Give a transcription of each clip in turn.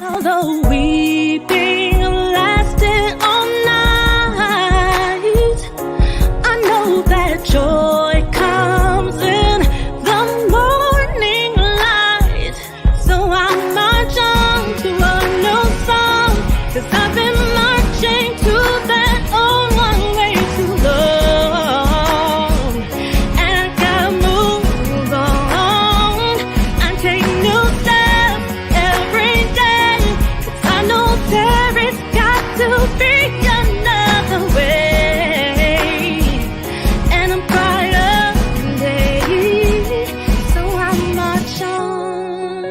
Although weeping lasted all night, I know that joy comes in the morning light. So I march on to a new song, 'cause I've been marching to that old one way too long. And I gotta move on and take new steps every day. I know there has got to be another way, and I'm brighter day, so I march on.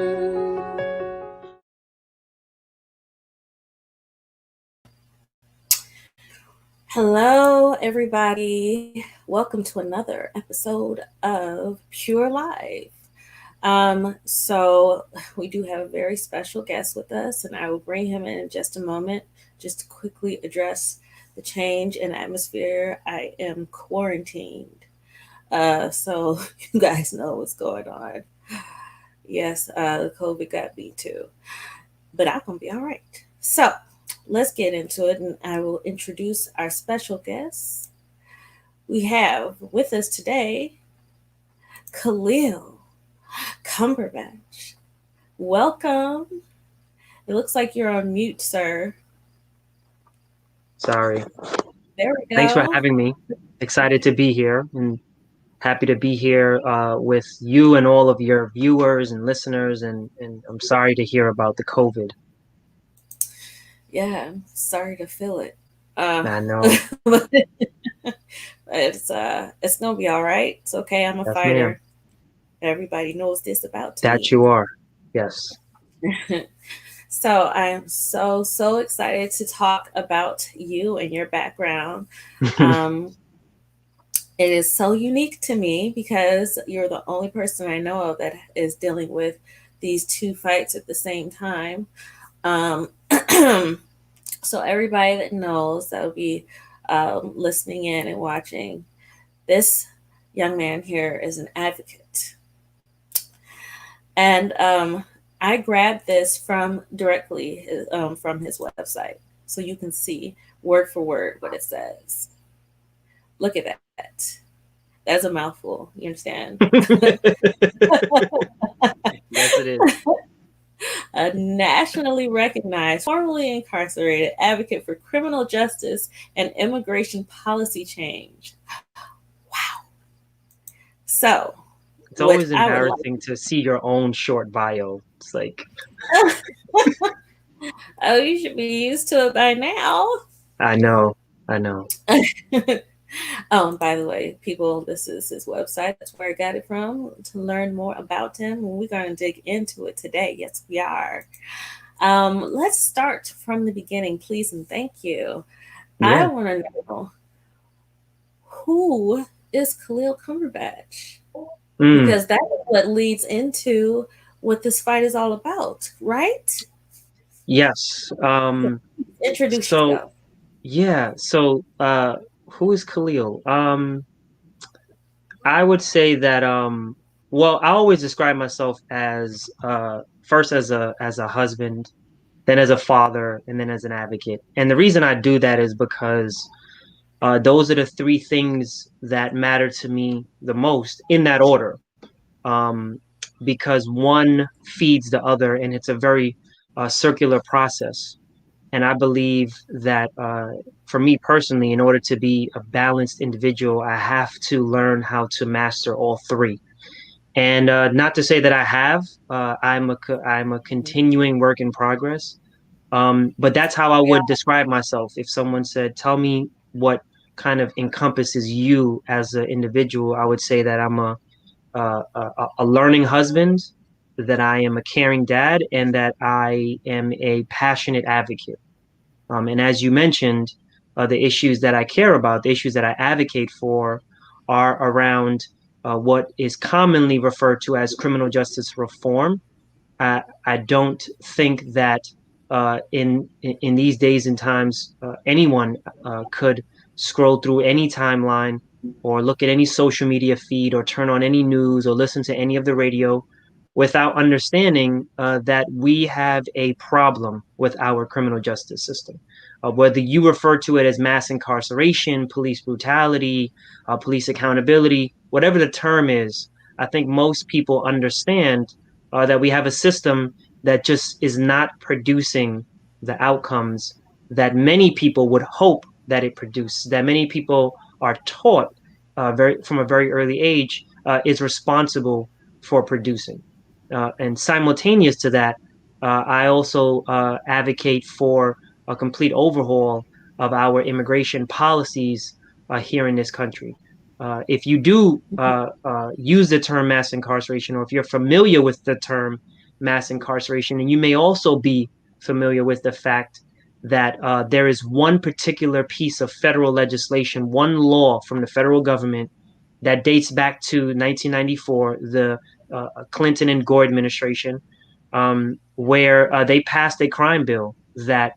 Hello, everybody. Welcome to another episode of Pure Life. So we do have a very special guest with us, and I will bring him in just a moment just to quickly address the change in atmosphere. I am quarantined, so you guys know what's going on. Yes, the COVID got me too, but I'm gonna be all right. So let's get into it, and I will introduce our special guests. We have with us today Khalil Cumberbatch. Welcome. It looks like you're on mute, sir. Sorry. There we go. Thanks for having me. Excited to be here and happy to be here with you and all of your viewers and listeners. And I'm sorry to hear about the COVID. Yeah, sorry to feel it. I know. But it's gonna be all right. It's okay. I'm a Yes, fighter. ma'am. Everybody knows this about That me. you are. Yes. So I am so excited to talk about you and your background. Um, it is so unique to me because you're the only person I know of that is dealing with these two fights at the same time. Um, so everybody that knows that will be listening in and watching, this young man here is an advocate. And I grabbed this directly from his website, so you can see word for word what it says. Look at that. That's a mouthful. You understand? Yes, it is. A nationally recognized, formerly incarcerated advocate for criminal justice and immigration policy change. Wow. So, It's always embarrassing to see your own short bio. It's like, oh, you should be used to it by now. I know. By the way, people, this is his website. That's where I got it from to learn more about him. And we're going to dig into it today. Yes, we are. Let's start from the beginning, please, and thank you. Yeah. I want to know, who is Khalil Cumberbatch? Because that is what leads into what this fight is all about, right? Yes. Introduce yourself. Yeah. So, who is Khalil? I would say that well, I always describe myself as first as a husband, then as a father, and then as an advocate. And the reason I do that is because those are the three things that matter to me the most in that order. Because one feeds the other, and it's a very circular process. And I believe that for me personally, in order to be a balanced individual, I have to learn how to master all three. And not to say that I have, I'm a continuing work in progress. But that's how I would describe myself. If someone said, tell me what kind of encompasses you as an individual, I would say that I'm a learning husband, that I am a caring dad, and that I am a passionate advocate. And as you mentioned, the issues that I care about, the issues that I advocate for, are around what is commonly referred to as criminal justice reform. I don't think that in these days and times anyone could scroll through any timeline or look at any social media feed or turn on any news or listen to any of the radio without understanding that we have a problem with our criminal justice system. Whether you refer to it as mass incarceration, police brutality, police accountability, whatever the term is, I think most people understand that we have a system that just is not producing the outcomes that many people would hope that it produced, that many people are taught very from a very early age is responsible for producing. And simultaneous to that, I also advocate for a complete overhaul of our immigration policies here in this country. If you do use the term mass incarceration, or if you're familiar with the term mass incarceration, and you may also be familiar with the fact that there is one particular piece of federal legislation, one law from the federal government that dates back to 1994, the Clinton and Gore administration, where they passed a crime bill that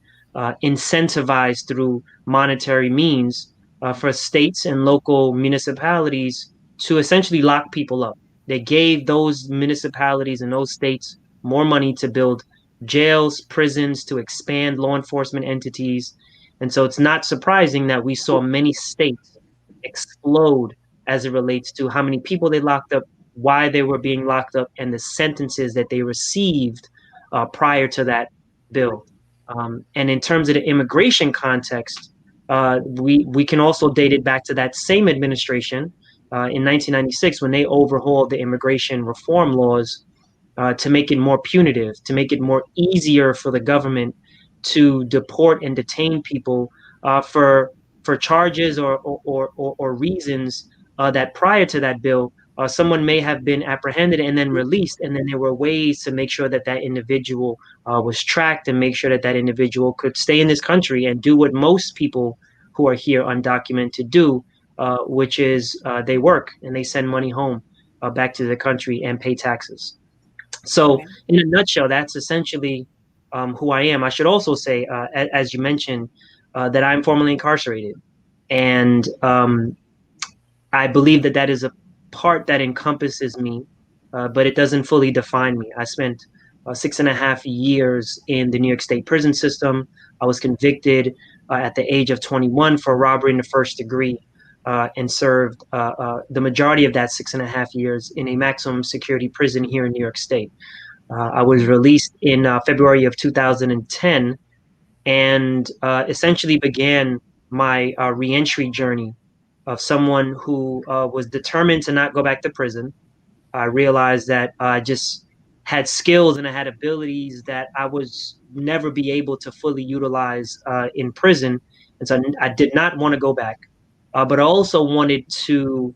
incentivized through monetary means for states and local municipalities to essentially lock people up. They gave those municipalities and those states more money to build jails, prisons, to expand law enforcement entities. And so it's not surprising that we saw many states explode as it relates to how many people they locked up, why they were being locked up, and the sentences that they received prior to that bill. And in terms of the immigration context, we can also date it back to that same administration in 1996 when they overhauled the immigration reform laws to make it more punitive, to make it more easier for the government to deport and detain people for charges or reasons that prior to that bill, someone may have been apprehended and then released, and then there were ways to make sure that that individual was tracked and make sure that that individual could stay in this country and do what most people who are here undocumented do, which is they work and they send money home back to the country and pay taxes. So, Okay. in a nutshell, that's essentially who I am. I should also say, as you mentioned, that I'm formerly incarcerated, and I believe that that is a part that encompasses me, but it doesn't fully define me. I spent 6.5 years in the New York State prison system. I was convicted at the age of 21 for robbery in the first degree. And served the majority of that 6.5 years in a maximum security prison here in New York State. I was released in February of 2010 and essentially began my reentry journey of someone who was determined to not go back to prison. I realized that I just had skills and I had abilities that I was never be able to fully utilize in prison. And so I did not want to go back. But I also wanted to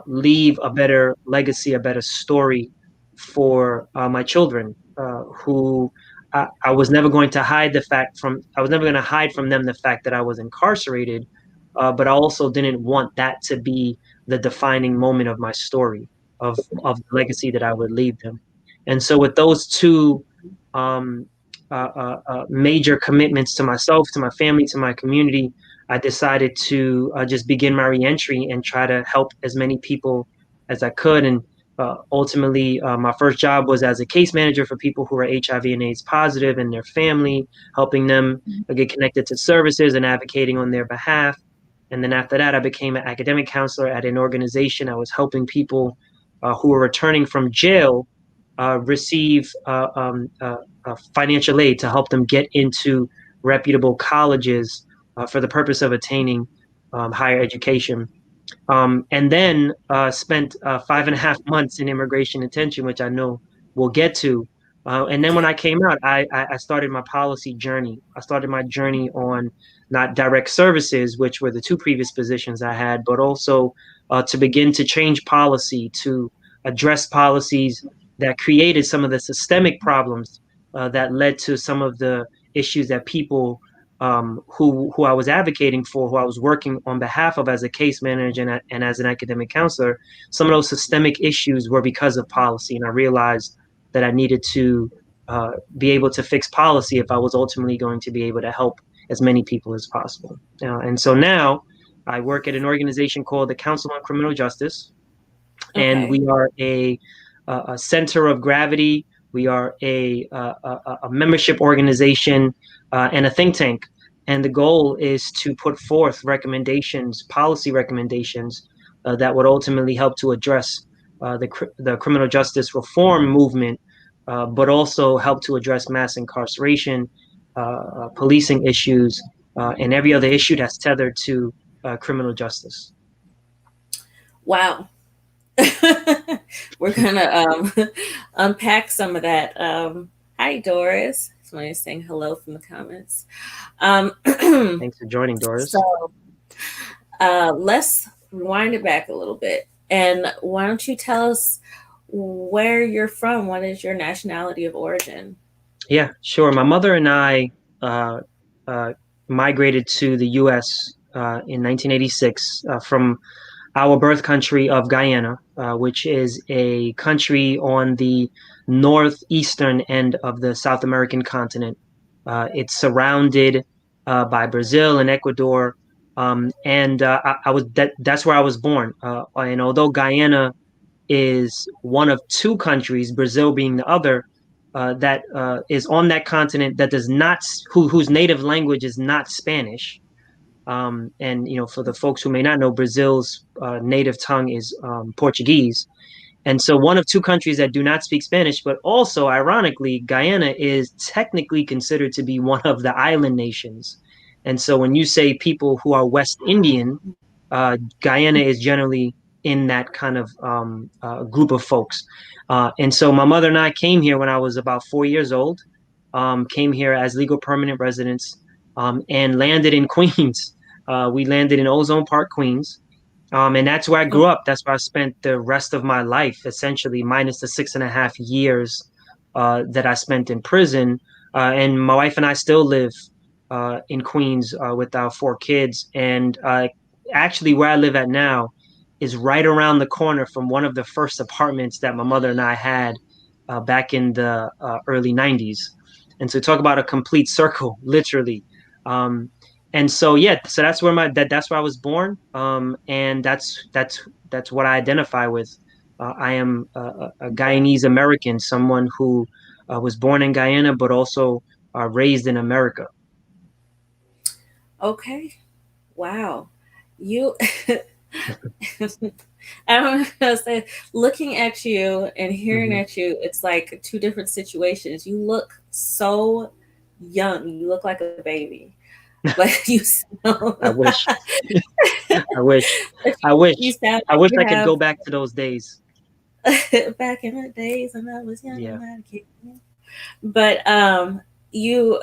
leave a better legacy, a better story for my children, who I was never going to hide the fact from. I was never going to hide from them the fact that I was incarcerated, but I also didn't want that to be the defining moment of my story of the legacy that I would leave them. And so, with those two um, major commitments to myself, to my family, to my community, I decided to just begin my reentry and try to help as many people as I could. And ultimately, my first job was as a case manager for people who are HIV and AIDS positive and their family, helping them get connected to services and advocating on their behalf. And then after that, I became an academic counselor at an organization. I was helping people who were returning from jail receive financial aid to help them get into reputable colleges for the purpose of attaining higher education. And then spent 5.5 months in immigration detention, which I know we'll get to. And then when Yeah. I came out, I started my policy journey. I started my journey on not direct services, which were the two previous positions I had, but also to begin to change policy, to address policies that created some of the systemic problems that led to some of the issues that people who I was advocating for, who I was working on behalf of as a case manager and as an academic counselor, some of those systemic issues were because of policy. And I realized that I needed to be able to fix policy if I was ultimately going to be able to help as many people as possible. And so now I work at an organization called the Council on Criminal Justice, and Okay. we are a a center of gravity. We are a membership organization and a think tank. And the goal is to put forth recommendations, policy recommendations that would ultimately help to address the criminal justice reform movement, but also help to address mass incarceration, policing issues, and every other issue that's tethered to criminal justice. Wow. We're gonna unpack some of that. Hi, Doris. Somebody's saying hello from the comments. Um, Thanks for joining, Doris. so let's rewind it back a little bit. And why don't you tell us where you're from? What is your nationality of origin? Yeah, sure. My mother and I uh, uh, migrated to the U.S. In 1986 from our birth country of Guyana, which is a country on the northeastern end of the South American continent. It's surrounded by Brazil and Ecuador, and I was that's where I was born. And although Guyana is one of two countries, Brazil being the other, that is on that continent that does not whose native language is not Spanish. And for the folks who may not know, Brazil's native tongue is Portuguese. And so one of two countries that do not speak Spanish, but also ironically, Guyana is technically considered to be one of the island nations. And so when you say people who are West Indian, Guyana is generally in that kind of group of folks. And so my mother and I came here when I was about 4 years old, came here as legal permanent residents, and landed in Queens. We landed in Ozone Park, Queens. And that's where I grew up. That's where I spent the rest of my life, essentially, minus the 6.5 years that I spent in prison. And my wife and I still live in Queens with our four kids. And actually, where I live at now is right around the corner from one of the first apartments that my mother and I had back in the early 90s. And so talk about a complete circle, literally. Um, and so yeah, so that's where that's where I was born, and that's what I identify with. I am a Guyanese American, someone who was born in Guyana but also raised in America. Okay. Wow. You I don't know how to say. Looking at you and hearing Hmm. at you, it's like two different situations. You look so young. You look like a baby, but you sound, I wish, I wish, but I you wish, sound I like wish you I could go have back to those days. back in the days when I was young and Yeah, not a kid. But you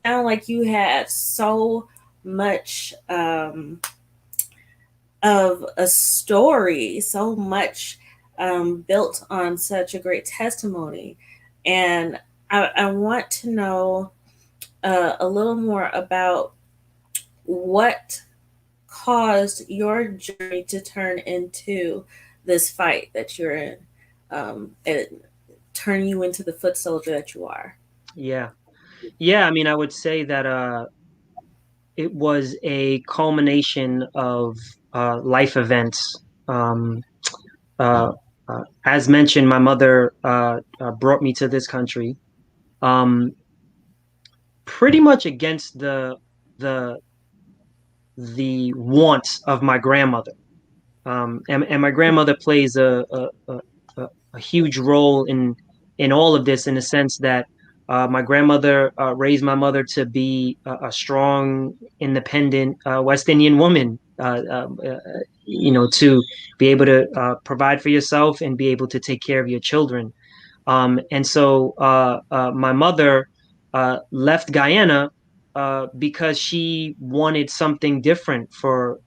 sound like you had so much of a story, so much built on such a great testimony. And I want to know a little more about what caused your journey to turn into this fight that you're in, and turn you into the foot soldier that you are. yeah, yeah. I mean, I would say that it was a culmination of life events. Um, uh, as mentioned, my mother brought me to this country, um, pretty much against the the wants of my grandmother. And my grandmother plays a huge role in all of this, in the sense that my grandmother raised my mother to be a strong, independent West Indian woman. To be able to provide for yourself and be able to take care of your children. And so my mother left Guyana because she wanted something different for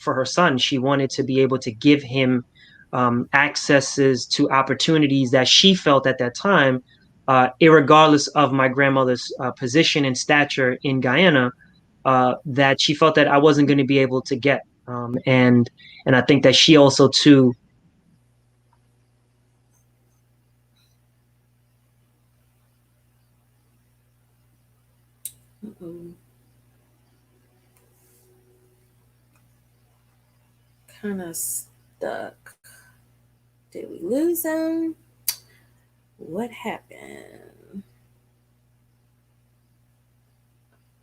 her son. She wanted to be able to give him accesses to opportunities that she felt at that time, irregardless of my grandmother's position and stature in Guyana, that she felt that I wasn't going to be able to get. And I think that she also too. Kind of stuck. Did we lose him? What happened?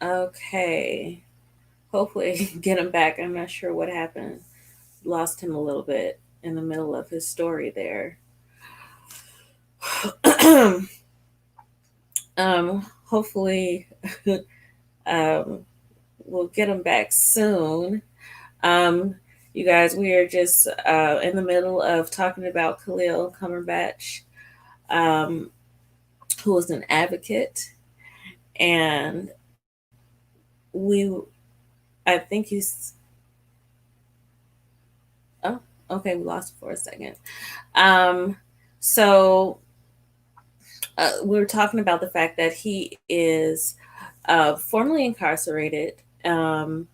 Okay. Hopefully get him back. I'm not sure what happened. Lost him a little bit in the middle of his story there. Hopefully um, we'll get him back soon. Um, you guys, we are just in the middle of talking about Khalil Cumberbatch, um, who is an advocate, and we, I think he's, oh, okay, we lost it for a second. Um, so we were talking about the fact that he is formerly incarcerated, um,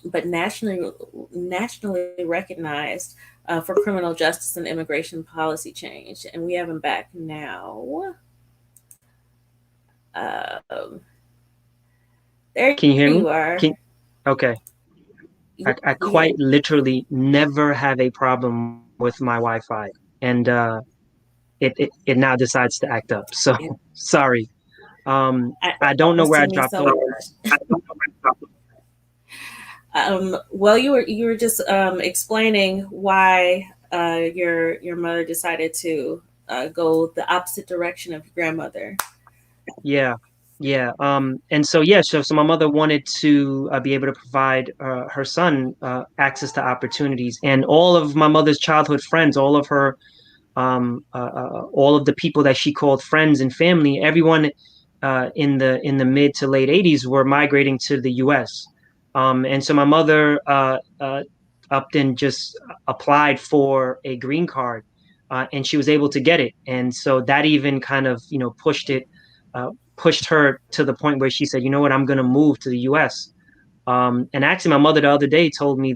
but nationally recognized for criminal justice and immigration policy change, and we have him back now. Um, there you Can you hear are. me? Can Okay. I Yeah, quite literally never have a problem with my Wi-Fi, and it now decides to act up. So yeah. sorry. It I don't know happens where to I me dropped so off. much. Well, you were just explaining why your mother decided to go the opposite direction of your grandmother. Yeah, yeah. And so yeah, so my mother wanted to be able to provide her son access to opportunities, and all of my mother's childhood friends, all of the people that she called friends and family, everyone in the mid to late '80s were migrating to the U.S. And so my mother upped and just applied for a green card, and she was able to get it. And so that even kind of uh, pushed her to the point where she said, you know what, I'm going to move to the U.S. And actually, my mother the other day told me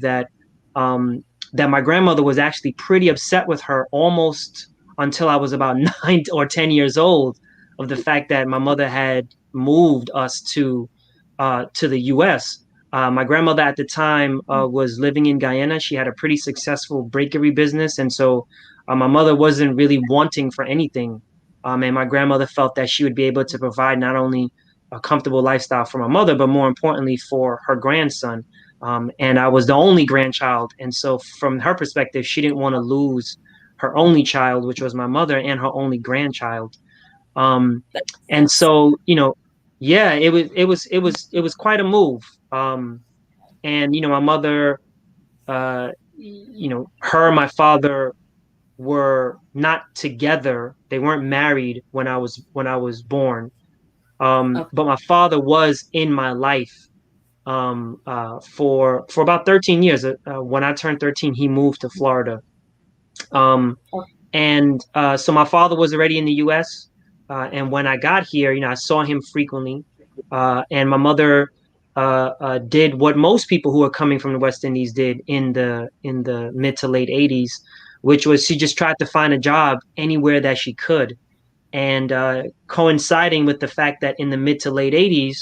um, that my grandmother was actually pretty upset with her almost until I was about 9 or 10 years old, of the fact that my mother had moved us to the U.S. My grandmother at the time was living in Guyana. She had a pretty successful bakery business, and so my mother wasn't really wanting for anything. And my grandmother felt that she would be able to provide not only a comfortable lifestyle for my mother, but more importantly for her grandson. And I was the only grandchild. And so, from her perspective, she didn't want to lose her only child, which was my mother, and her only grandchild. Um, That and makes sense. so, yeah, it was quite a move. And my mother, her and my father were not together. They weren't married when I was born. Okay. But my father was in my life for about 13 years. When I turned 13, he moved to Florida. Um, and so my father was already in the U.S. And when I got here, I saw him frequently. And my mother did what most people who are coming from the West Indies did in the mid to late '80s, which was she just tried to find a job anywhere that she could. And coinciding with the fact that in the mid to late '80s,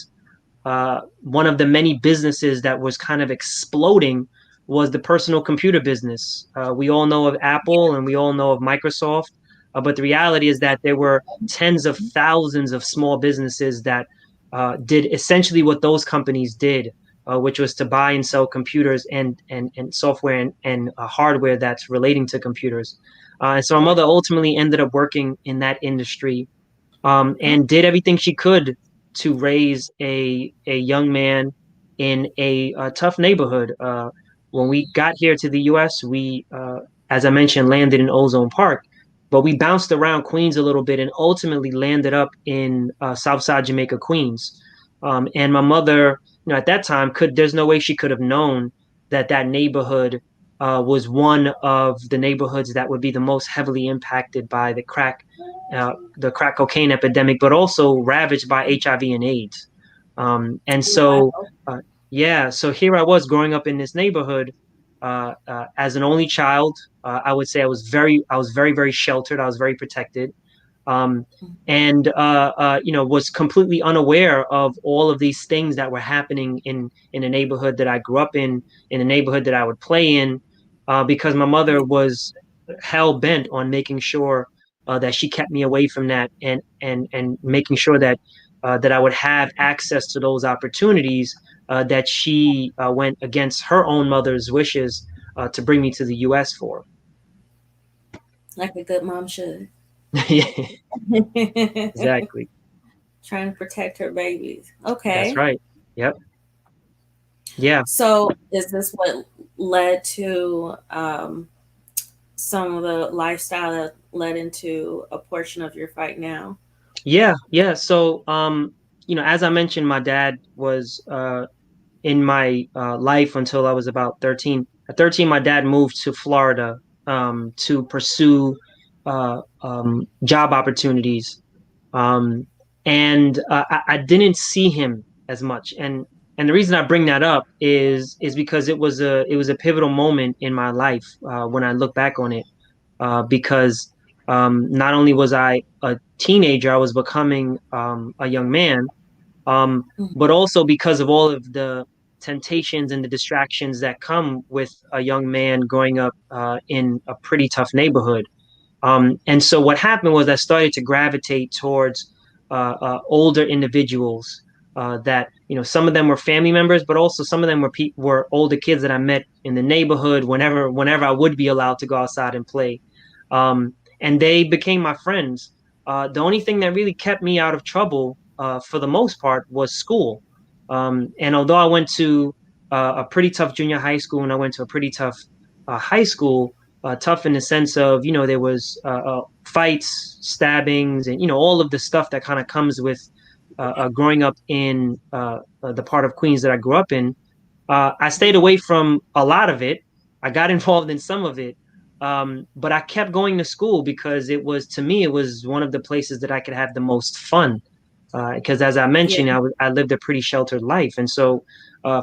one of the many businesses that was kind of exploding was the personal computer business. We all know of Apple and we all know of Microsoft, but the reality is that there were tens of thousands of small businesses that did essentially what those companies did, which was to buy and sell computers and software and hardware that's relating to computers. And so my Right. mother ultimately ended up working in that industry, Oh, and did everything she could to raise a young man in a tough neighborhood. When we got here to the U.S., as I mentioned, landed in Ozone Park, but we bounced around Queens a little bit and ultimately landed up in Southside Jamaica, Queens. And my mother, at that time, there's no way she could have known that that neighborhood was one of the neighborhoods that would be the most heavily impacted by the crack cocaine epidemic, but also ravaged by HIV and AIDS. And so, wow. yeah, so here I was growing up in this neighborhood as an only child. I would say I was very, very sheltered. I was very protected, um, and was completely unaware of all of these things that were happening in the neighborhood that I grew up in the neighborhood that I would play in, because my Yeah. mother was hell bent on making sure that she kept me away from that, and making sure that that I would have access to those opportunities, that she went against her own mother's wishes to bring me to the U.S. for. Like a good mom should. Exactly. Trying to protect her babies. That's Okay. right. Yep. Yeah. So is this what led to some of the lifestyle that led into a portion of your fight now? Yeah. Yeah. So, as I mentioned, my dad was in my life until I was about 13. At 13, my dad moved to Florida to pursue job opportunities, um, and I didn't see him as much. And the reason I bring that up is because it was a pivotal moment in my life when I look back on it, because not only was I a teenager, I was becoming a young man, um, Mhm. but also because of all of the temptations and the distractions that come with a young man growing up in a pretty tough neighborhood. And so what happened was I started to gravitate towards older individuals, that, some of them were family members, but also some of them were older kids that I met in the neighborhood whenever I would be allowed to go outside and play. And they became my friends. The only thing that really kept me out of trouble, for the most part, was school. And although I went to a pretty tough junior high school, and I went to a pretty tough high school, tough in the sense of, there was fights, stabbings, and all of the stuff that kind of comes with growing up in the part of Queens that I grew up in. I stayed away from a lot of it. I got involved in some of it, but I kept going to school because to me, it was one of the places that I could have the most fun. Because as I Yeah. mentioned, I lived a pretty sheltered life, and so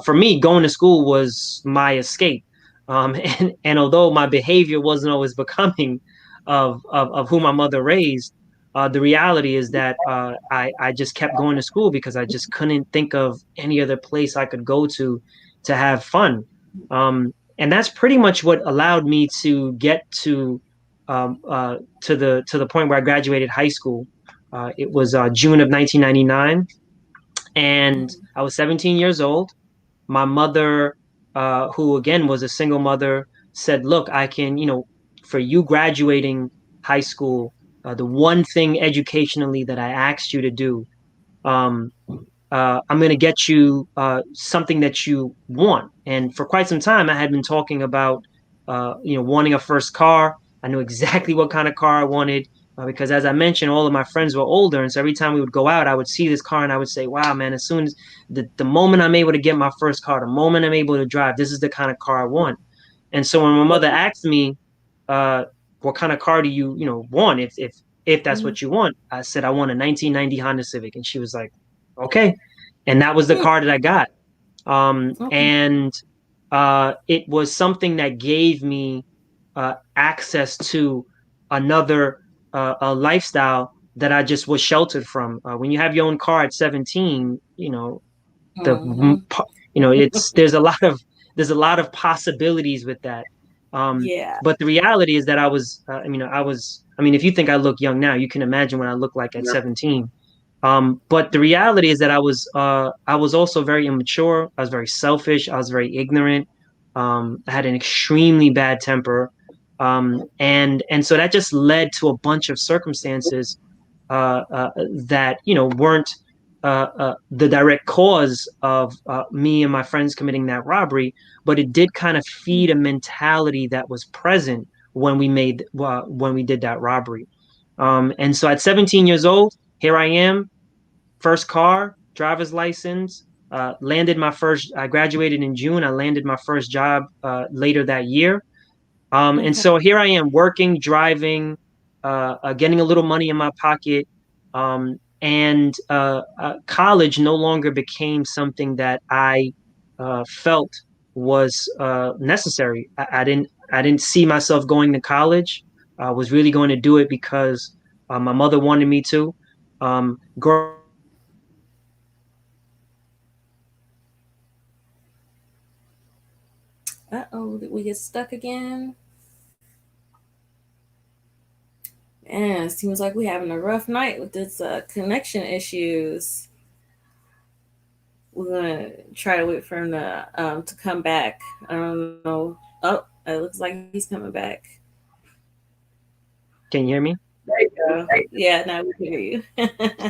for me, going to school was my escape. And although my behavior wasn't always becoming of who my mother raised, the reality is that I just kept going to school because I just couldn't think of any other place I could go to have fun. And that's pretty much what allowed me to get to the point where I graduated high school. It was June of 1999, and Mhm. I was 17 years old. My mother, who again was a single mother, said, "Look, I can, for you graduating high school, the one thing educationally that I asked you to do, um, I'm going to get you something that you want." And for quite some time, I had been talking about, wanting a first car. I knew exactly what kind of car I wanted, because, as I mentioned, all of my friends were older, and so every time we would go out, I would see this car, and I would say, "Wow, man! As soon as the moment I'm able to get my first car, the moment I'm able to drive, this is the kind of car I want." And so when my What? mother asked me, uh, "What kind of car do you want? If that's Mhm. what you want," I said, "I want a 1990 Honda Civic," and she was like, "Okay." And that was the car that I got. Okay. And it was something that gave me access to another a lifestyle that I just was sheltered from. When you have your own car at 17, the Hmm. it's there's a lot of possibilities with that. Yeah. But the reality is that I mean, if you think I look young now, you can imagine what I look like at Yep. 17. But the reality is that I was also very immature. I was very selfish. I was very ignorant. I had an extremely bad temper, and so that just led to a bunch of circumstances that weren't the direct cause of me and my friends committing that robbery, but it did kind of feed a mentality that was present when we did that robbery. And so at 17 years old, here I am, first car, driver's license. Landed my first. I graduated in June. I landed my first job later that year. And Okay. so here I am working, driving, getting a little money in my pocket. And college no longer became something that I felt was necessary. I didn't see myself going to college. I was really going to do it because my mother wanted me to. Growing up, I was very Uh oh. Did we get stuck again? Man, seems like we're having a rough night with this connection issues. We're gonna try to wait for him to come back. I don't know. Oh, it looks like he's coming back. Can you hear me? There you go. Yeah, now we can hear you.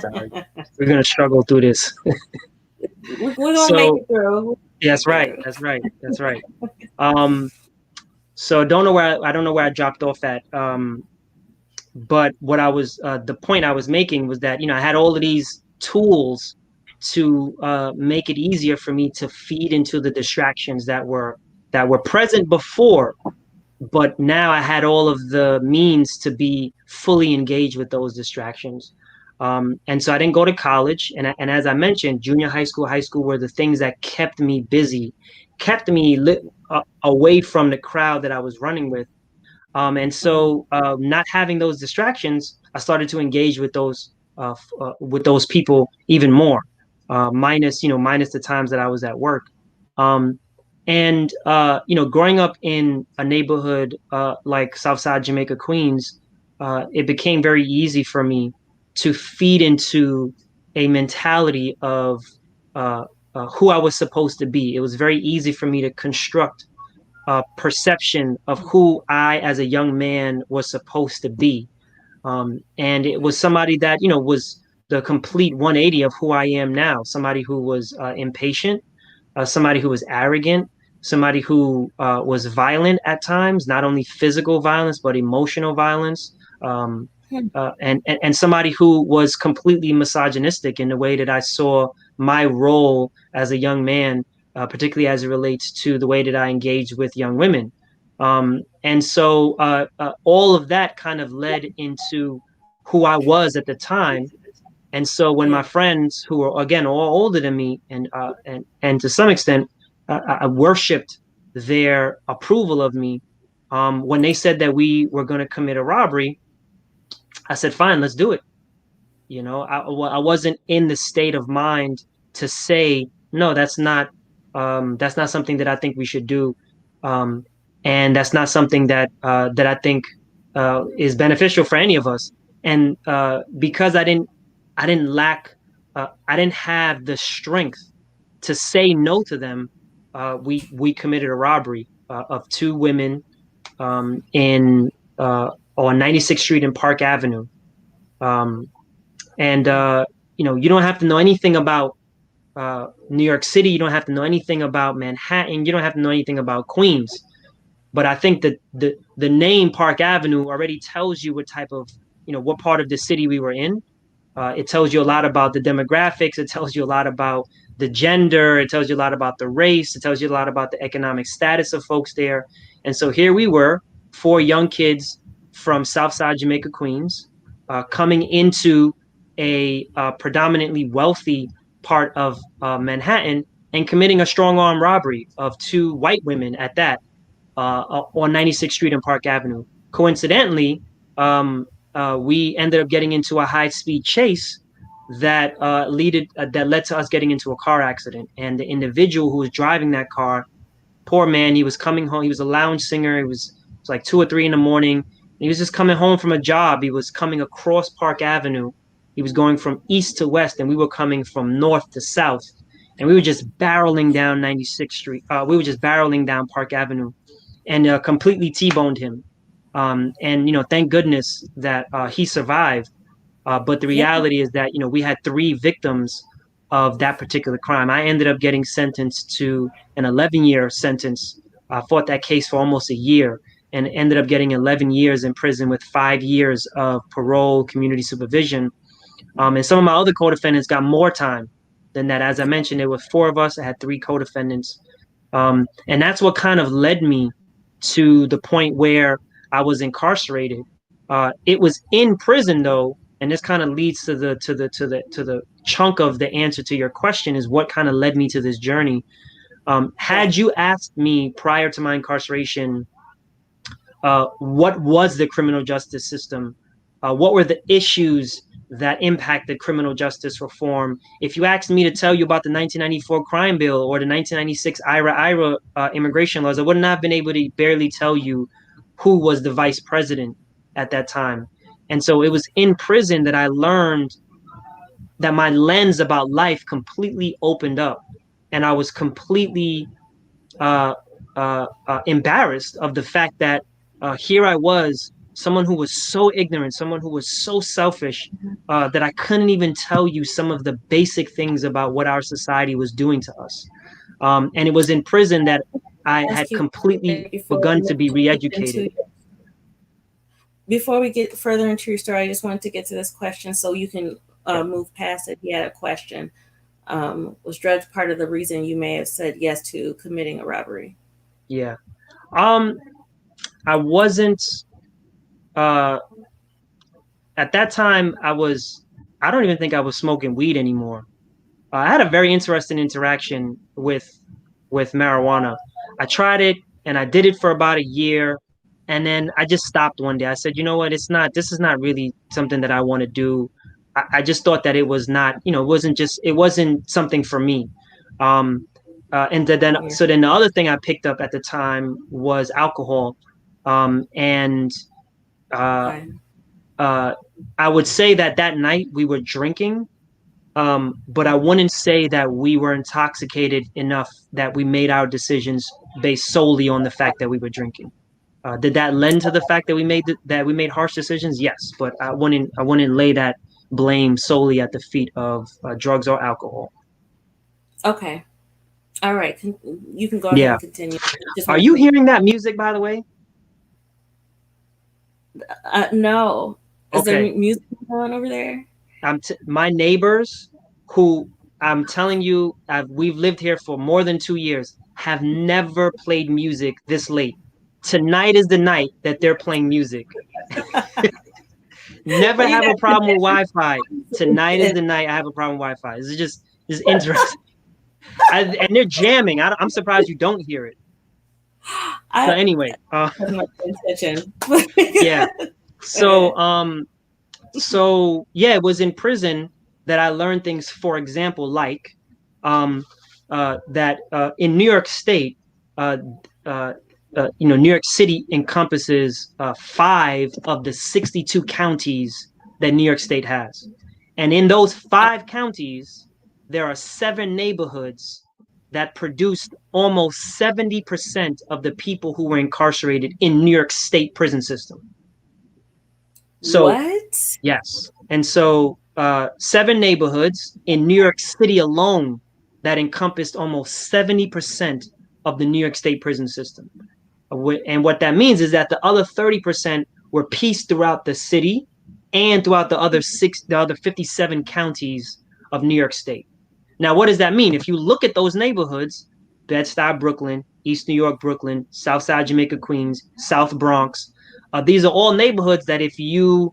Sorry. We're gonna struggle through this. We're gonna make So it through. We'll make that's it right. through. That's right. That's right. Um, so don't know where I don't know where I dropped off at. But what I was the point I was making was that I had all of these tools to make it easier for me to feed into the distractions that were present before, but now I had all of the means to be fully engaged with those distractions. And so I didn't go to college, and as I mentioned, junior high school were the things that kept me busy, kept me away from the crowd that I was running with. And Mm, so, not having those distractions, I started to engage with those people even more. Minus the times that I was at work. Um, and growing up in a neighborhood like Southside Jamaica, Queens, it became very easy for me to feed into a mentality of uh, who I was supposed to be. It was very easy for me to construct perception of who I, as a young man, was supposed to be. And it was somebody that, was the complete 180 of who I am now. Somebody who was impatient, somebody who was arrogant, somebody who was violent at times, not only physical violence, but emotional violence. Um, mm, and somebody who was completely misogynistic in the way that I saw my role as a young man, particularly as it relates to the way that I engage with young women. And so all of that kind of led into who I was at the time. And so when yeah. my friends, who were again all older than me, and to some extent, I worshipped their approval of me, when they said that we were going to commit a robbery, I said, "Fine, let's do it." I wasn't in the state of mind to say no. That's not something that I think we should do, um, and that's not something that I think is beneficial for any of us. And because I didn't have the strength to say no to them. We committed a robbery of two women in on 96th Street and Park Avenue. Um, and Mm, you don't have to know anything about New York City. You don't have to know anything about Manhattan. You don't have to know anything about Queens. But I think that the name Park Avenue already tells you what type of what part of the city we were in. It tells you a lot about the demographics. It tells you a lot about the gender. It tells you a lot about the race. It tells you a lot about the economic status of folks there. And so here we were, four young kids from Southside Jamaica, Queens, coming into a predominantly wealthy part of Manhattan and committing a strong arm robbery of two white women at that on 96th Street and Park Avenue. Coincidentally, we ended up getting into a high speed chase that led to us getting into a car accident. And the individual who was driving that car, poor man, he was coming home. He was a lounge singer. It was like 2 or 3 in the morning. He was just coming home from a job. He was coming across Park Avenue. He was going from east to west, and we were coming from north to south. And we were just barreling down 96th Street. We were just barreling down Park Avenue and completely T-boned him. And thank goodness that he survived. But the yeah. reality is that we had three victims of that particular crime. I ended up getting sentenced to an 11-year sentence. I fought that case for almost a year and ended up getting 11 years in prison with 5 years of parole, community supervision. And some of my other co-defendants got more time than that. As I mentioned, there were four of us. I had three co-defendants. And that's what kind of led me to the point where I was incarcerated. It was in prison though, and this kind of leads to the chunk of the answer to your question is what kind of led me to this journey. Right. Had you asked me prior to my incarceration, what was the criminal justice system? What were the issues that impacted criminal justice reform? If you asked me to tell you about the 1994 crime bill or the 1996 IRA immigration laws, I would not have been able to barely tell you who was the vice president at that time. And so it was in prison that I learned that my lens about life completely opened up, and I was completely uh, embarrassed of the fact that here I was, someone who was so ignorant, someone who was so selfish, that I couldn't even tell you some of the basic things about what our society was doing to us. And it was in prison that I had Ask you completely before begun we to be get re-educated. into before we get further into your story, I just wanted to get to this question so you can Yeah, move past it. You had a question. Was drugs part of the reason you may have said yes to committing a robbery? yeah. Um, I wasn't uh at that time. I don't even think I was smoking weed anymore. I had a very interesting interaction with marijuana. I tried it and I did it for about a year, and then I just stopped one day. I said, you know what, it's not this is not really something that I want to do. I just thought that it was not, it wasn't something for me. Um and then Yeah. so then the other thing I picked up at the time was alcohol. And uh Okay. uh I would say that that night we were drinking, but I wouldn't say that we were intoxicated enough that we made our decisions based solely on the fact that we were drinking. Did that lend to the fact that we made harsh decisions? Yes, but I wouldn't lay that blame solely at the feet of drugs or alcohol. Okay. All right. You can go ahead Yeah. and continue. Just Are want you hearing that music, by the way? no. Is there Okay. music going on over there? My neighbors, who I'm telling you, we've lived here for more than 2 years, have never played music this late. Tonight is the night that they're playing music. Never You have a got problem with Wi-Fi. Tonight is the night I have a problem with Wi-Fi. This is interesting. And they're jamming. I'm surprised you don't hear it. So I anyway, have not paying attention. yeah. Go ahead. So yeah, it was in prison that I learned things. For example, like um, that in New York State, uh, uh, New York City encompasses five of the 62 counties that New York State has, and in those five counties, there are seven neighborhoods that produced almost 70% of the people who were incarcerated in New York State prison system. So What? yes. And so seven neighborhoods in New York City alone that encompassed almost 70% of the New York State prison system. And what that means is that the other 30% were pieced throughout the city and throughout the other 57 counties of New York State. Now, what does that mean? If you look at those neighborhoods, Bed-Stuy, Brooklyn, East New York, Brooklyn, South Side Jamaica, Queens, South Bronx, these are all neighborhoods that if you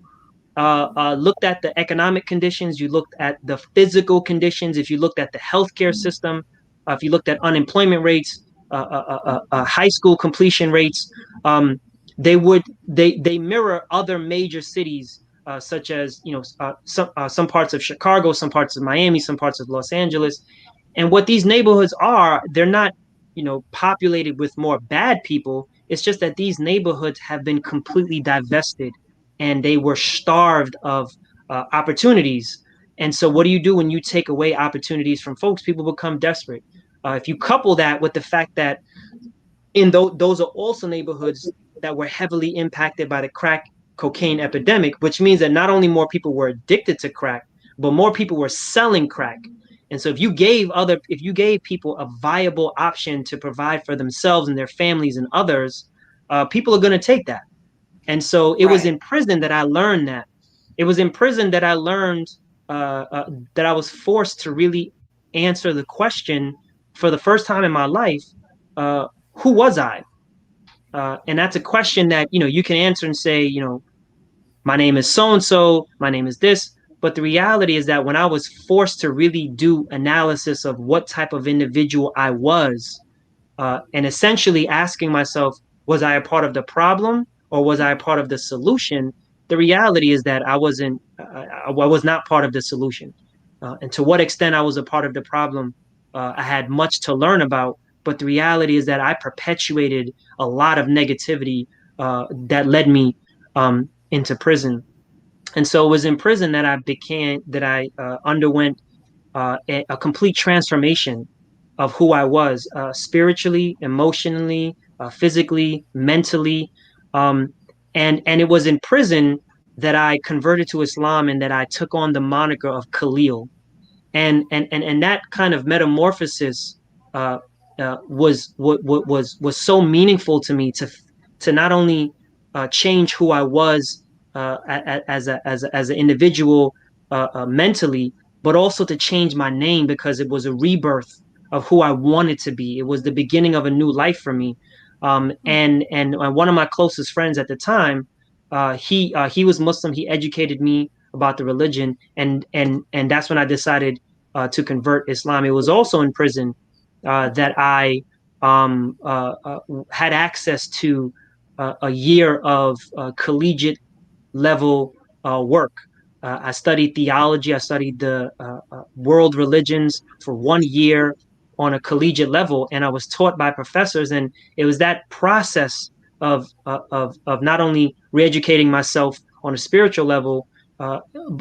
looked at the economic conditions, you looked at the physical conditions, if you looked at the healthcare system, if you looked at unemployment rates, high school completion rates, um, they mirror other major cities, such as some parts of Chicago, some parts of Miami, some parts of Los Angeles. And what these neighborhoods are, they're not populated with more bad people. It's just that these neighborhoods have been completely divested and they were starved of opportunities. And so, what do you do when you take away opportunities from folks? People become desperate. If you couple that with the fact that those are also neighborhoods that were heavily impacted by the crack cocaine epidemic, which means that not only more people were addicted to crack, but more people were selling crack. And so if you gave people a viable option to provide for themselves and their families and others, people are going to take that. And so it was Right. in prison that I learned that. It was in prison that I learned that I was forced to really answer the question for the first time in my life, uh, who was I? And that's a question that you can answer and say, my name is so and so, my name is this. But the reality is that when I was forced to really do analysis of what type of individual I was, and essentially asking myself, was I a part of the problem or was I a part of the solution? The reality is that I was not part of the solution. And to what extent I was a part of the problem, I had much to learn about. But the reality is that I perpetuated a lot of negativity that led me into prison. And so it was in prison that I underwent a complete transformation of who I was, spiritually, emotionally, physically, mentally. Um, and it was in prison that I converted to Islam and that I took on the moniker of Khalil. And that kind of metamorphosis uh, was what was so meaningful to me, to not only change who I was as an individual mentally, but also to change my name, because it was a rebirth of who I wanted to be. It was the beginning of a new life for me. And one of my closest friends at the time, he was Muslim. He educated me about the religion, and that's when I decided to convert Islam. It was also in prison that I had access to a year of collegiate level work. I studied theology. I studied the world religions for 1 year on a collegiate level, and I was taught by professors. And it was that process of not only re-educating myself on a spiritual level, uh,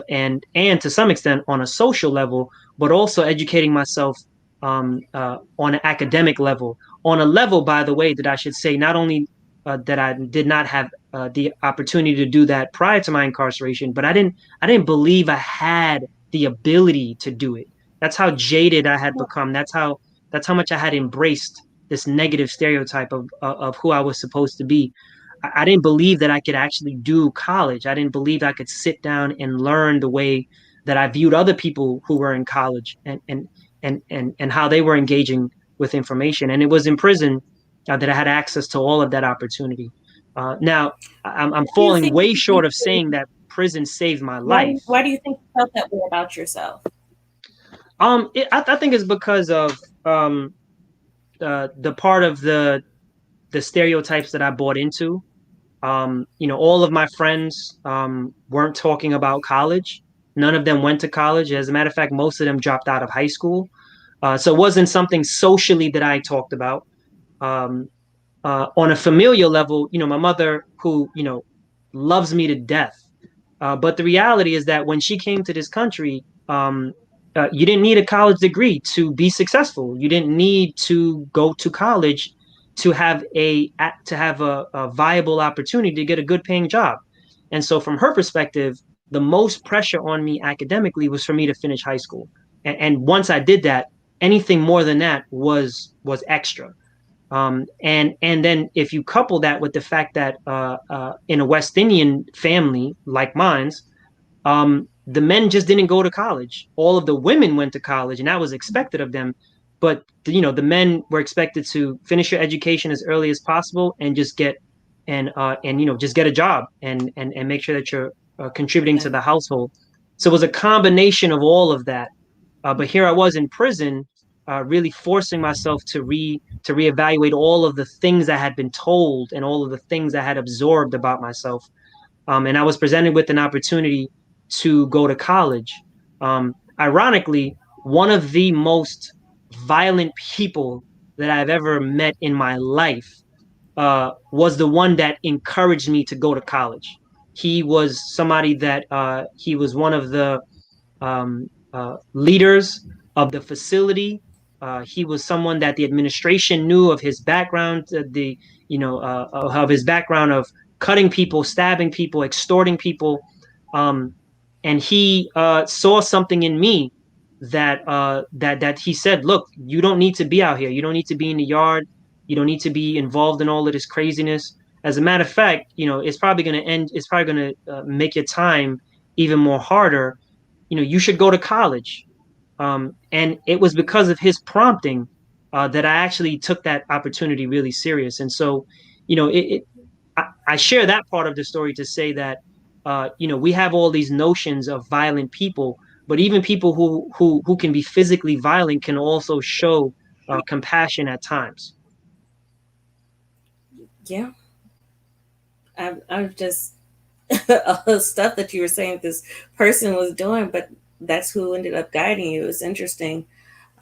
and to some extent on a social level, but also educating myself on an academic level, on a level, by the way, that I should say not only that I did not have the opportunity to do that prior to my incarceration, but I didn't believe I had the ability to do it. That's how jaded I had become. That's how much I had embraced this negative stereotype of who I was supposed to be. I didn't believe that I could actually do college. I didn't believe I could sit down and learn the way that I viewed other people who were in college, and how they were engaging with information. And it was in prison that I had access to all of that opportunity. Now, I'm Why do you falling think way short of saying that prison saved my life. why do you think you felt that way about yourself? I think it's because of um, the part of the stereotypes that I bought into. All of my friends weren't talking about college. None of them went to college. As a matter of fact, most of them dropped out of high school. So it wasn't something socially that I talked about. Um, on a familial level, my mother, who loves me to death. But the reality is that when she came to this country, you didn't need a college degree to be successful. You didn't need to go to college to have a viable opportunity to get a good paying job. And so, from her perspective, the most pressure on me academically was for me to finish high school. And once I did that, anything more than that was extra. And then if you couple that with the fact that in a West Indian family like mine's, the men just didn't go to college. All of the women went to college, and that was expected of them. But the men were expected to finish your education as early as possible and just just get a job and make sure that you're contributing to Yeah. the household. So it was a combination of all of that. But here I was in prison, really forcing myself to reevaluate all of the things I had been told and all of the things I had absorbed about myself. And I was presented with an opportunity to go to college. Ironically, one of the most violent people that I've ever met in my life was the one that encouraged me to go to college. He was somebody that he was one of the leaders of the facility. He was someone that the administration knew of his background, of his background of cutting people, stabbing people, extorting people, um, and he saw something in me that he said, "Look, you don't need to be out here. You don't need to be in the yard. You don't need to be involved in all of this craziness. As a matter of fact, it's probably going to end. It's probably going to make your time even more harder. You should go to college." And it was because of his prompting that I actually took that opportunity really serious. And so, I share that part of the story to say that, we have all these notions of violent people, but even people who can be physically violent can also show compassion at times. Yeah, I'm just all the stuff that you were saying this person was doing, but that's who ended up guiding you. It's interesting,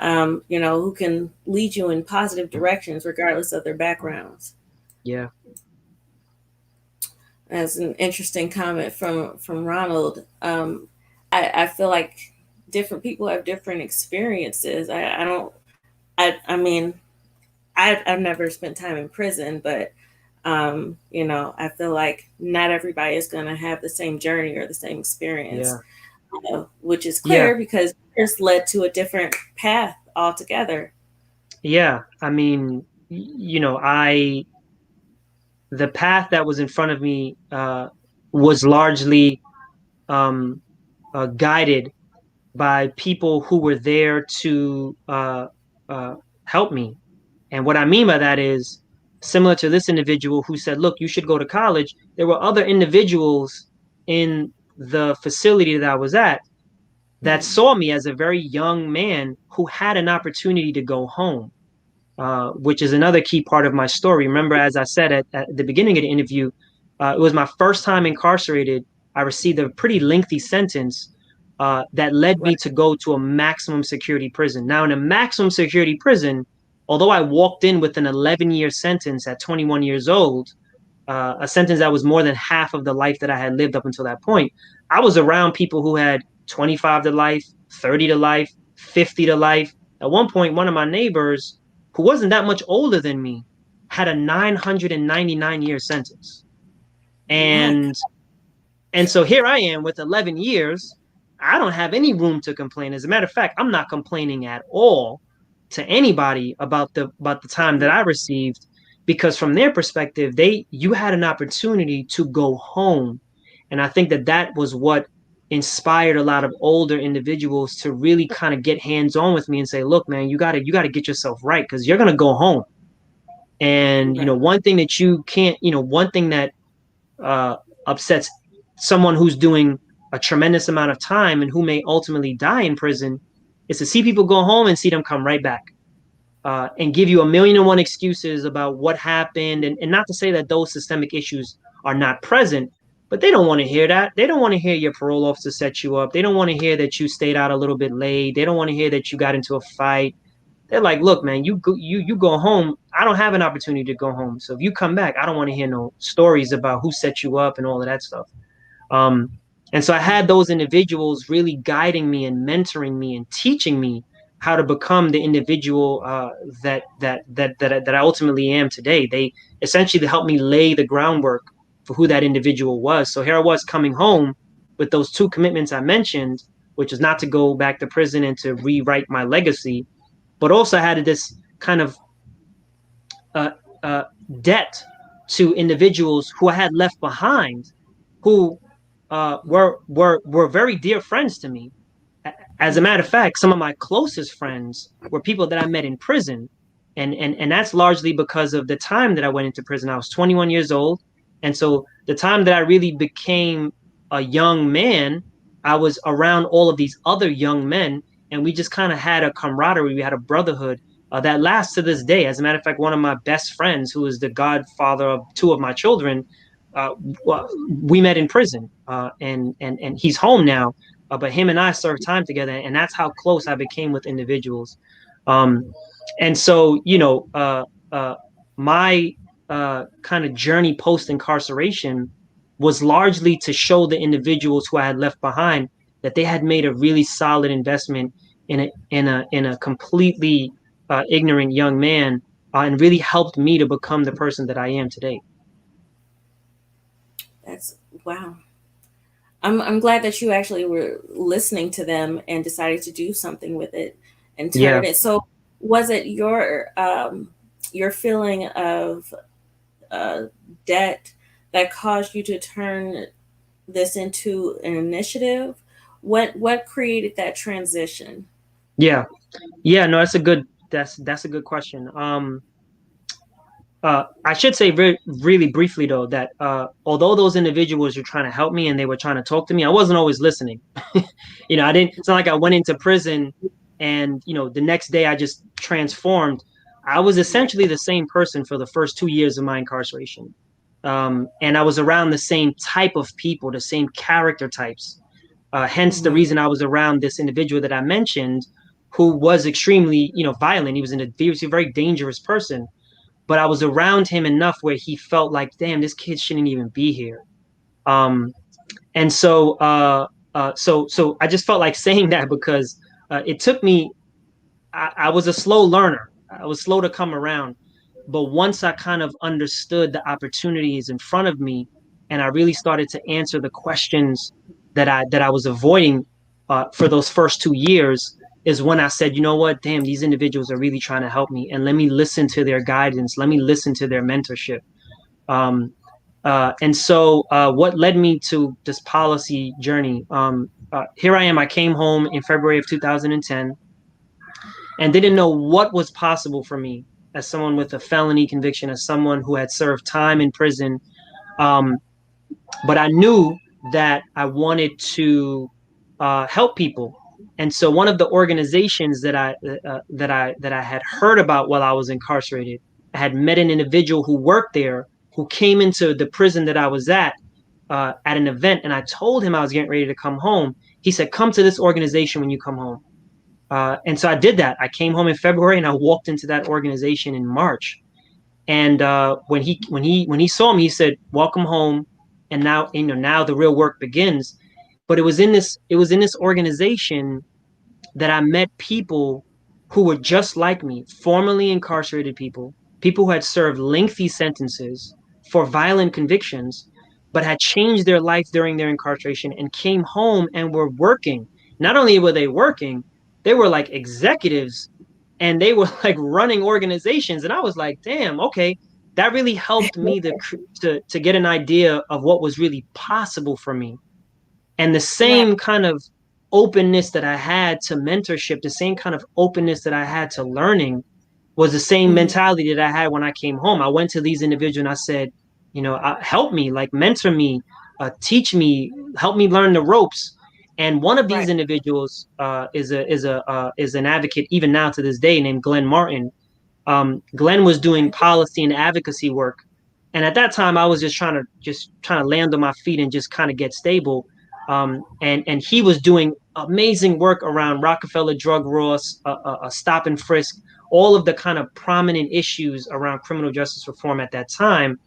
who can lead you in positive directions regardless of their backgrounds. Yeah. As an interesting comment from Ronald. I feel like different people have different experiences. I don't. I mean, I've never spent time in prison, but I feel like not everybody is going to have the same journey or the same experience, Yeah. which is Yeah. clear because it's led to a different path altogether. Yeah. I mean, I the path that was in front of me was largely um, guided by people who were there to uh, help me. And what I mean by that is similar to this individual who said, look, you should go to college. There were other individuals in the facility that I was at that Mm-hmm. saw me as a very young man who had an opportunity to go home, which is another key part of my story. Remember, as I said at the beginning of the interview, it was my first time incarcerated. I received a pretty lengthy sentence that led me Right. to go to a maximum security prison. Now, in a maximum security prison, although I walked in with an 11-year sentence at 21 years old, a sentence that was more than half of the life that I had lived up until that point, I was around people who had 25 to life, 30 to life, 50 to life. At one point, one of my neighbors, who wasn't that much older than me, had a 999-year sentence. My God. And so here I am with 11 years. I don't have any room to complain. As a matter of fact, I'm not complaining at all to anybody about the time that I received, because from their perspective, they you had an opportunity to go home. And I think that that was what inspired a lot of older individuals to really kind of get hands on with me and say, look, man, you got to get yourself right because you're going to go home. And Right. one thing that you can't, one thing that uh, upsets someone who's doing a tremendous amount of time and who may ultimately die in prison is to see people go home and see them come right back and give you a million and one excuses about what happened. And not to say that those systemic issues are not present, but they don't want to hear that. They don't want to hear your parole officer set you up. They don't want to hear that you stayed out a little bit late. They don't want to hear that you got into a fight. They're like, look, man, you go home. I don't have an opportunity to go home. So if you come back, I don't want to hear no stories about who set you up and all of that stuff. Um, and so I had those individuals really guiding me and mentoring me and teaching me how to become the individual that I ultimately am today. They essentially helped me lay the groundwork for who that individual was. So here I was coming home with those two commitments I mentioned, which is not to go back to prison and to rewrite my legacy, but also had this kind of uh, uh, debt to individuals who I had left behind, who were very dear friends to me. As a matter of fact, some of my closest friends were people that I met in prison, and that's largely because of the time that I went into prison. I was 21 years old, and so the time that I really became a young man, I was around all of these other young men, and we just kind of had a camaraderie. We had a brotherhood that lasts to this day. As a matter of fact, one of my best friends, who is the godfather of two of my children, uh, we met in prison, and he's home now. But him and I served time together, and that's how close I became with individuals. Um, and so, my kind of journey post incarceration was largely to show the individuals who I had left behind that they had made a really solid investment in a completely ignorant young man, and really helped me to become the person that I am today. That's wow. I'm glad that you actually were listening to them and decided to do something with it and Yeah. turn it. So was it your feeling of uh, debt that caused you to turn this into an initiative? What created that transition? Yeah. Yeah. No, that's a good question. I should say really briefly though that although those individuals were trying to help me and they were trying to talk to me, I wasn't always listening. I didn't. It's not like I went into prison and the next day I just transformed. I was Right. essentially the same person for the first 2 years of my incarceration, and I was around the same type of people, the same character types. Hence the Mm-hmm. reason I was around this individual that I mentioned, who was extremely violent. He was a very dangerous person, but I was around him enough where he felt like, damn, this kid shouldn't even be here. Um, and so I just felt like saying that because it took me. I was a slow learner. I was slow to come around. But once I kind of understood the opportunities in front of me, and I really started to answer the questions that I was avoiding for those first 2 years, is when I said, you know what, damn, these individuals are really trying to help me, and let me listen to their guidance. Let me listen to their mentorship. Um, what led me to this policy journey? Here I am. I came home in February of 2010 and didn't know what was possible for me as someone with a felony conviction, as someone who had served time in prison. Um, but I knew that I wanted to help people, and so one of the organizations that I had heard about while I was incarcerated, I had met an individual who worked there, who came into the prison that I was at an event, and I told him I was getting ready to come home. He said, "Come to this organization when you come home." And so I did that. I came home in February, and I walked into that organization in March. And when he saw me, he said, "Welcome home." And now, now the real work begins. But it was in this organization that I met people who were just like me, formerly incarcerated people, people who had served lengthy sentences for violent convictions, but had changed their life during their incarceration and came home and were working. Not only were they working, they were like executives, and they were like running organizations. And I was like, damn, okay, that really helped me to get an idea of what was really possible for me. And the Right. same kind of openness that I had to mentorship, the same kind of openness that I had to learning, was the same Hmm. mentality that I had when I came home. I went to these individuals and I said, help me, like mentor me, teach me, help me learn the ropes. And one of these Right. individuals is an advocate even now to this day, named Glenn Martin. Glenn was doing Okay. policy and advocacy work, and at that time I was just trying to land on my feet and just kind of get stable. And he was doing amazing work around Rockefeller drug laws, stop and frisk, all of the kind of prominent issues around criminal justice reform at that time.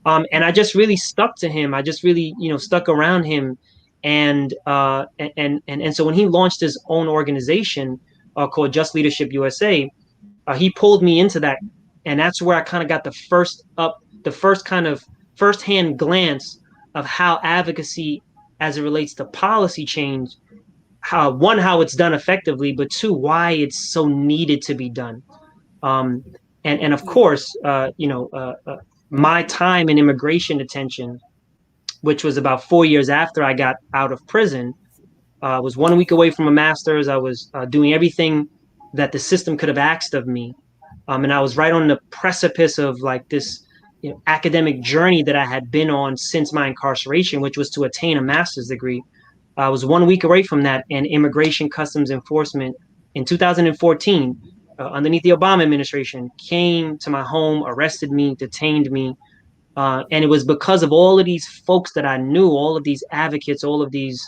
And I just really stuck to him. I just really, stuck around him. And so when he launched his own organization called Just Leadership USA, he pulled me into that, and that's where I kind of got the first kind of firsthand glance of how advocacy, as it relates to policy change, how it's done effectively, but two, why it's so needed to be done. Um, and of Yeah. course, my time in immigration detention, which was about 4 years after I got out of prison, was 1 week away from a master's. I was doing everything that the system could have asked of me, and I was right on the precipice of like this, academic journey that I had been on since my incarceration, which was to attain a master's degree. I was 1 week away from that, and Immigration Customs Enforcement in 2014, underneath the Obama administration, came to my home, arrested me, detained me, and it was because of all of these folks that I knew, all of these advocates, all of these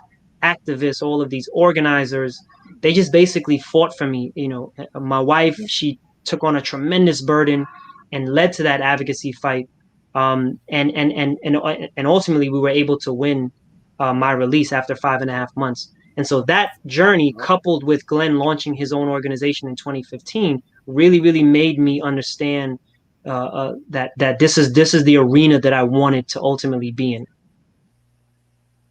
activists, all of these organizers. They just basically fought for me. My wife, she took on a tremendous burden and led to that advocacy fight. And ultimately, we were able to win my release after 5.5 months. And so that journey, coupled with Glenn launching his own organization in 2015, really, really made me understand that this is the arena that I wanted to ultimately be in.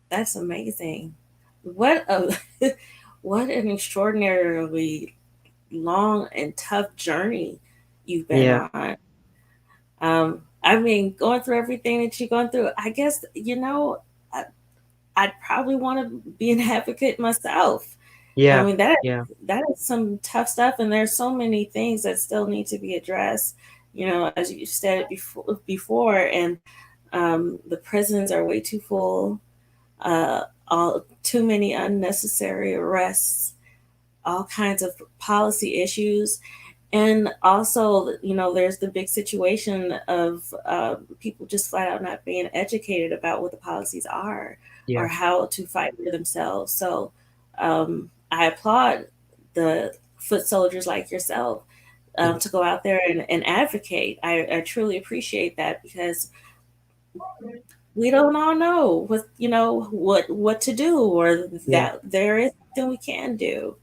That's amazing. What a what an extraordinarily long and tough journey you've been Yeah, on. I mean, going through everything that you're going through, I guess, I, I'd probably want to be an advocate myself. I yeah, mean, yeah, that is some tough stuff, and there's so many things that still need to be addressed. As you said before, and the prisons are way too full. All too many unnecessary arrests, all kinds of policy issues, and also, there's the big situation of people just flat out not being educated about what the policies are or yeah, how to fight for themselves. So I applaud the foot soldiers like yourself yeah, to go out there and advocate. I truly appreciate that because we don't all know what to do, or Yeah. that there is something we can do.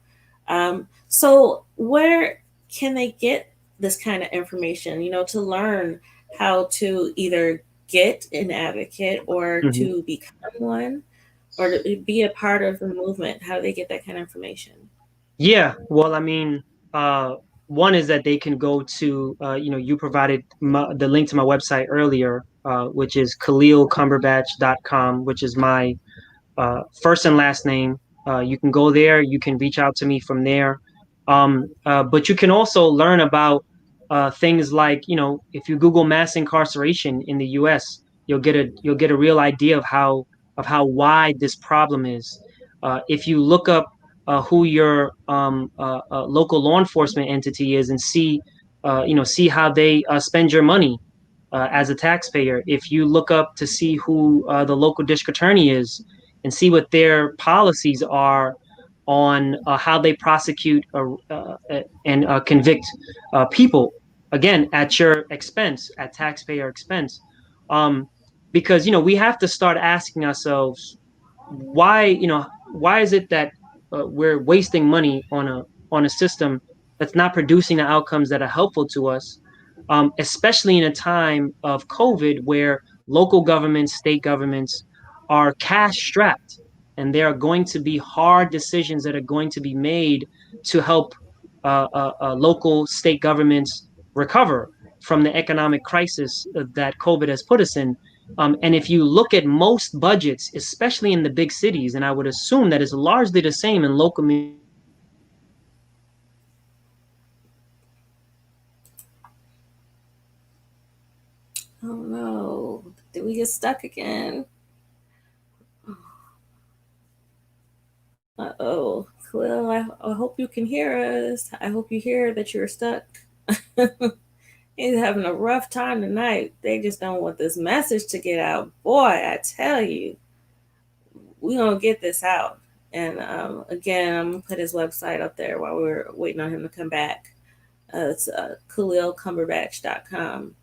So where can they get this kind of information, to learn how to either get an advocate or Mhm. to become one or to be a part of the movement? How do they get that kind of information? Yeah, well, I mean, uh, one is that they can go to, you provided the link to my website earlier, which is KhalilCumberbatch.com, which is my first and last name. You can go there. You can reach out to me from there. But you can also learn about things like, if you Google mass incarceration in the U.S., you'll get a real idea of how wide this problem is. If you look up who your local law enforcement entity is and see how they spend your money as a taxpayer. If you look up to see who the local district attorney is and see what their policies are on how they prosecute and convict people, again, at your expense, at taxpayer expense. Um, because, we have to start asking ourselves, why is it that we're wasting money on a system that's not producing the outcomes that are helpful to us, especially in a time of COVID where local governments, state governments are cash strapped, and there are going to be hard decisions that are going to be made to help local state governments recover from the economic crisis that COVID has put us in. And if you look at most budgets, especially in the big cities, and I would assume that is largely the same in local municipalities, Oh no, did we get stuck again? Uh-oh. Khalil, I hope you can hear us. I hope you hear that you're stuck. He's having a rough time tonight. They just don't want this message to get out. Boy, I tell you, we gonna get this out. And again, I'm gonna put his website up there while we're waiting on him to come back. It's KhalilCumberbatch.com.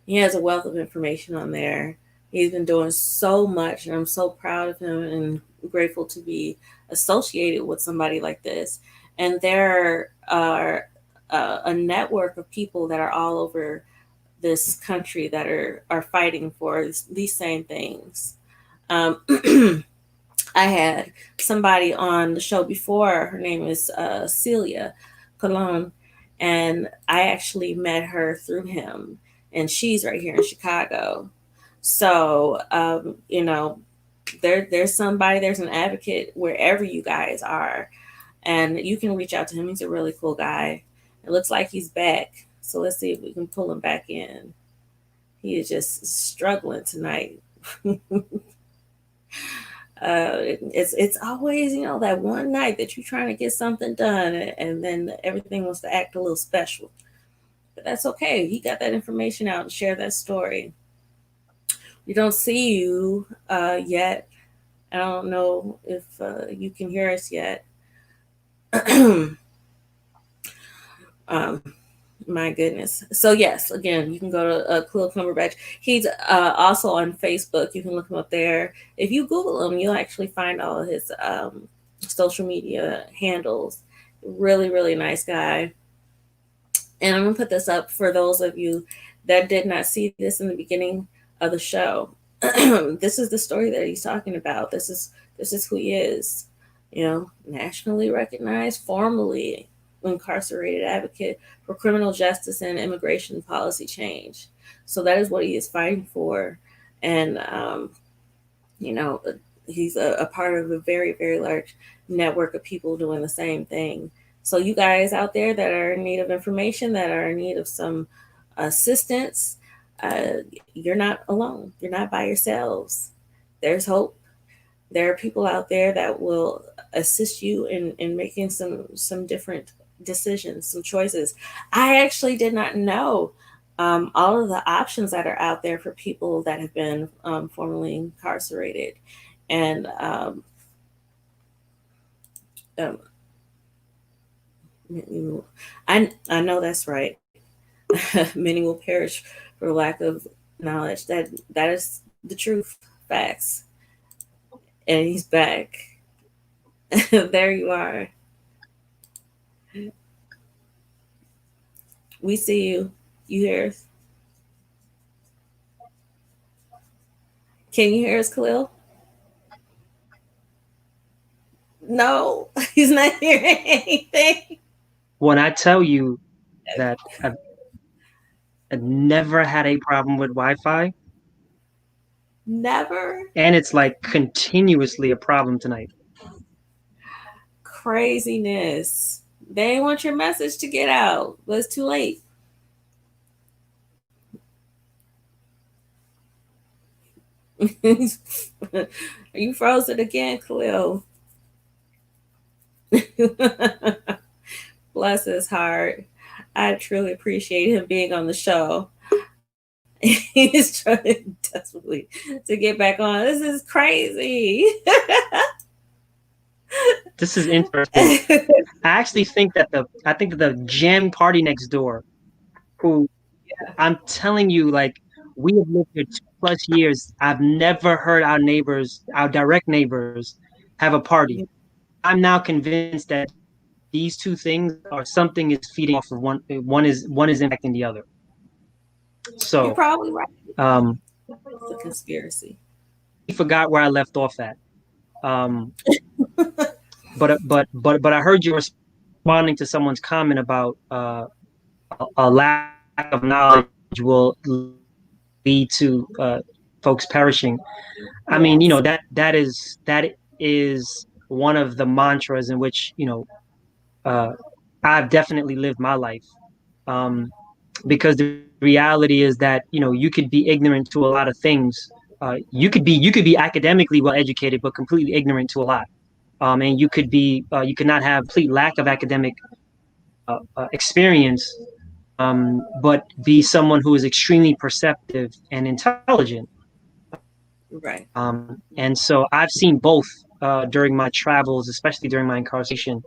He has a wealth of information on there. He's been doing so much, and I'm so proud of him and grateful to be associated with somebody like this. And there are a network of people that are all over this country that are fighting for these same things. Um, I had somebody on the show before. Her name is Celia Colon, and I actually met her through him, and she's right here in Chicago. So, there's somebody, there's an advocate wherever you guys are, and you can reach out to him. He's a really cool guy. It looks like he's back, so let's see if we can pull him back in. He is just struggling tonight. It's always that one night that you're trying to get something done, and then everything wants to act a little special. But that's okay. He got that information out and shared that story. We don't see you yet. I don't know if you can hear us yet. um, my goodness. So yes, again, you can go to Khalil Cumberbatch. He's also on Facebook. You can look him up there. If you Google him, you'll actually find all of his social media handles. Really, really nice guy. And I'm gonna put this up for those of you that did not see this in the beginning of the show. This is the story that he's talking about. This is who he is. Nationally recognized, formally incarcerated advocate for criminal justice and immigration policy change. So that is what he is fighting for, and you know, he's a part of a very, very large network of people doing the same thing. So, you guys out there that are in need of information, that are in need of some assistance, you're not alone. You're not by yourselves. There's hope. There are people out there that will assist you in making some different decisions, some choices. I actually did not know all of the options that are out there for people that have been formerly incarcerated, and um, I know that's right. Many will perish for lack of knowledge. That is the truth, facts, and he's back. There you are. We see you. You hear us? Can you hear us, Khalil? No, he's not hearing anything. When I tell you that I've never had a problem with Wi-Fi, Never. and it's like continuously a problem tonight. Craziness. They didn't want your message to get out, but it's too late. Are you frozen again, Khalil? Bless his heart. I truly appreciate him being on the show. He's trying desperately to get back on. This is crazy. This is interesting. I actually think that the jam party next door, who I'm telling you, like we have lived here 2 plus years. I've never heard our neighbors, our direct neighbors, have a party. I'm now convinced that these two things are something is feeding off of one. One is impacting the other. You're So, probably right. um, It's a conspiracy. I forgot where I left off at. Um, but I heard you responding to someone's comment about a lack of knowledge will lead to folks perishing. I mean, Yes. that is one of the mantras in which uh, I've definitely lived my life. Um, because the reality is that you could be ignorant to a lot of things. You could be academically well educated, but completely ignorant to a lot. And you could not have complete lack of academic experience, but be someone who is extremely perceptive and intelligent. Right. And so I've seen both during my travels, especially during my incarceration.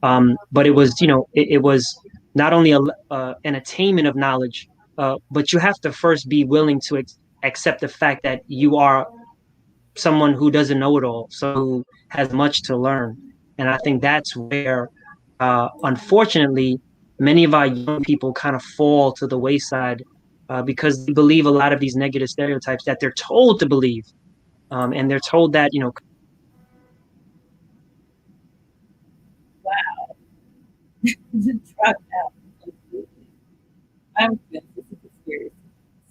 But it was not only an attainment of knowledge, but you have to first be willing to accept the fact that you are someone who doesn't know it all, someone who has much to learn. And I think that's where, unfortunately, many of our young people kind of fall to the wayside because they believe a lot of these negative stereotypes that they're told to believe. And they're told that, Wow. Dropped out completely. I'm convinced this is a conspiracy.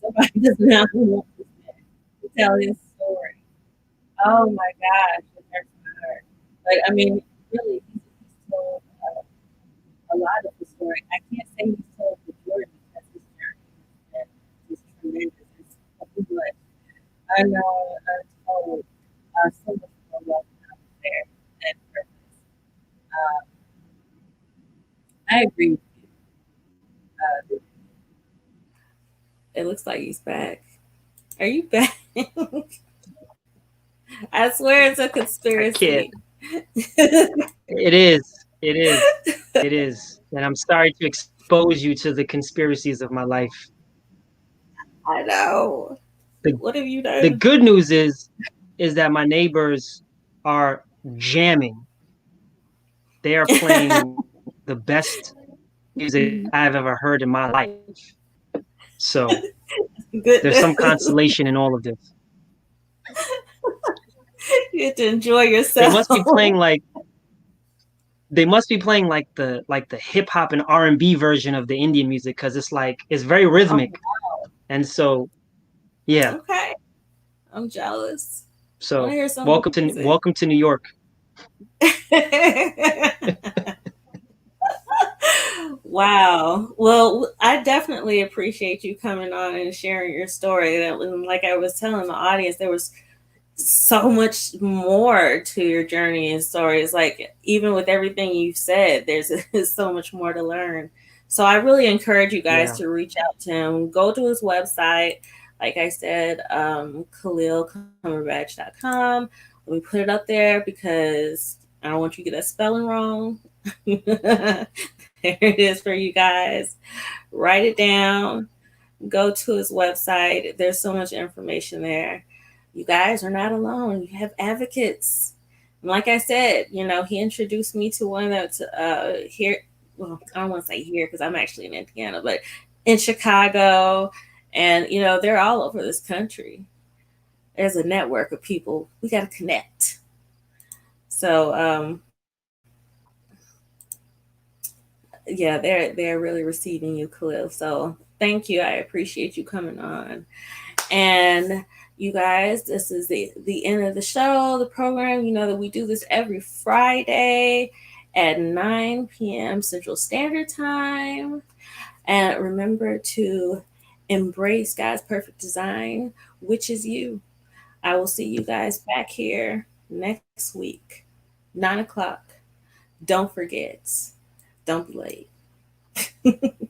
Somebody does not want this man to tell his story. Oh my gosh, it hurts my heart. Like, I mean, really, he's told a lot of the story. I can't say he's told the majority because his journey has been just tremendous. It's but I know untold so much more love out there and purpose. Um, I agree with you. It looks like he's back. Are you back? I swear it's a I can't. conspiracy. It is. It is. It is. And I'm sorry to expose you to the conspiracies of my life. I know. The What have you the done? good news is that my neighbors are jamming. They are playing the best music I've ever heard in my life. So Good there's some news. consolation in all of this. You get to enjoy They yourself. must be playing like they must be playing like the hip hop and R&B version of the Indian music because it's very Oh, rhythmic. And so yeah. okay. I'm jealous. I want So to hear some welcome to music. welcome to New York. Wow. Well, I definitely appreciate you coming on and sharing your story. And like I was telling the audience, there was so much more to your journey and stories. Like even with everything you've said, there's so much more to learn. So I really encourage you guys Yeah. to reach out to him. Go to his website. Like I said, KhalilCumberbatch.com. Let me put it up there because I don't want you to get that spelling wrong. There it is for you guys. Write it down. Go to his website. There's so much information there. You guys are not alone. You have advocates. And like I said, he introduced me to one that's here. Well, I don't want to say here because I'm actually in Indiana, but in Chicago. And, they're all over this country. There's a network of people. We got to connect. So, yeah, they're really receiving you, Khalil. So thank you. I appreciate you coming on. And you guys, this is the end of the show, the program. You know that we do this every Friday at 9 p.m. Central Standard Time. And remember to embrace God's perfect design, which is you. I will see you guys back here next week, 9 o'clock. Don't forget, don't be late.